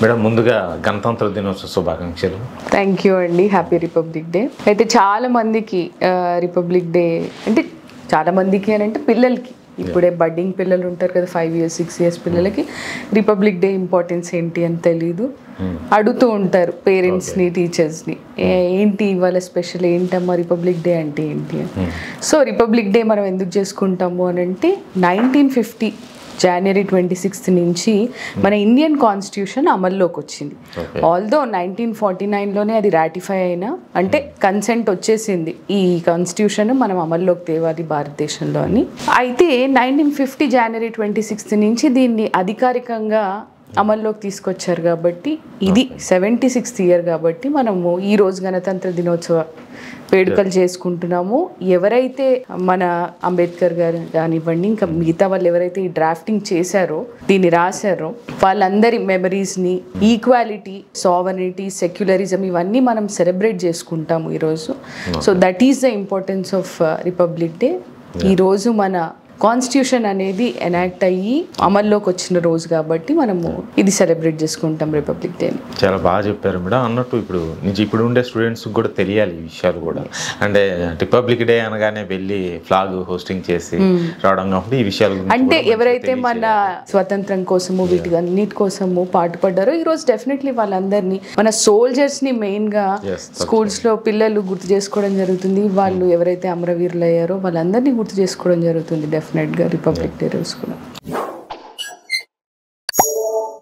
Madam ముందుగా గణతంత్ర దినోత్సవ శుభాకాంక్షలు. థ్యాంక్ యూ అండి. Happy republic day. అయితే చాలా మందికి రిపబ్లిక్ డే అంటే చాలా మందికి అని అంటే పిల్లలకి ఇప్పుడే బడ్డింగ్ పిల్లలు ఉంటారు కదా 5 years 6 years పిల్లలకి రిపబ్లిక్ డే ఇంపార్టెన్స్ ఏంటి అని తెలీదు. అడుగుతూ ఉంటారు పేరెంట్స్ని టీచర్స్ని, ఏంటి ఇవాళ స్పెషల్ ఏంటమ్మా రిపబ్లిక్ డే అంటే ఏంటి అని. సో రిపబ్లిక్ డే మనం ఎందుకు చేసుకుంటాము అని అంటే 1950 January 26th నుంచి మన ఇండియన్ కాన్స్టిట్యూషన్ అమల్లోకి వచ్చింది. ఆల్దో 1949లోనే అది రాటిఫై అయినా అంటే కన్సెంట్ వచ్చేసింది ఈ కాన్స్టిట్యూషన్ మనం అమల్లోకి తేవాలి భారతదేశంలో అని. అయితే 1950 January 26th నుంచి దీన్ని అధికారికంగా అమల్లోకి తీసుకొచ్చారు కాబట్టి ఇది 76th year కాబట్టి మనము ఈరోజు గణతంత్ర దినోత్సవ వేడుకలు చేసుకుంటున్నాము. ఎవరైతే మన అంబేద్కర్ గారు కానివ్వండి, ఇంకా మిగతా వాళ్ళు ఎవరైతే ఈ డ్రాఫ్టింగ్ చేశారో దీన్ని రాశారో వాళ్ళందరి మెమరీస్ని, ఈక్వాలిటీ, సావరెనిటీ, సెక్యులరిజం ఇవన్నీ మనం సెలబ్రేట్ చేసుకుంటాము ఈరోజు. So that is the importance of republic day. ఈరోజు మన కాన్స్టిట్యూషన్ అనేది ఎనాక్ట్ అయ్యి అమల్లోకి వచ్చిన రోజు కాబట్టి మనము ఇది సెలబ్రేట్ చేసుకుంటాం రిపబ్లిక్ డే. చాలా బాగా చెప్పారు మేడం. అన్నట్టు ఇప్పుడు ఉండే స్టూడెంట్స్ కూడా తెలియాలి ఈ విషయాలు కూడా. అంటే రిపబ్లిక్ డే అనగానే వెళ్ళి ఫ్లాగ్ హోస్టింగ్ చేసి రావడం కాబట్టి ఈ విషయాలు అంటే ఎవరైతే మన స్వతంత్రం కోసము వీటన్నిటి కోసము పాటుపడ్డారో ఈ రోజు డెఫినెట్లీ వాళ్ళందరినీ మన సోల్జర్స్ ని మెయిన్ గా స్కూల్స్ లో పిల్లలు గుర్తు చేసుకోవడం జరుగుతుంది. వాళ్ళు ఎవరైతే అమరవీరులు అయ్యారో వాళ్ళందరినీ గుర్తు చేసుకోవడం జరుగుతుంది డెఫినెట్ గా రిపబ్లిక్ డే రోజు కూడా.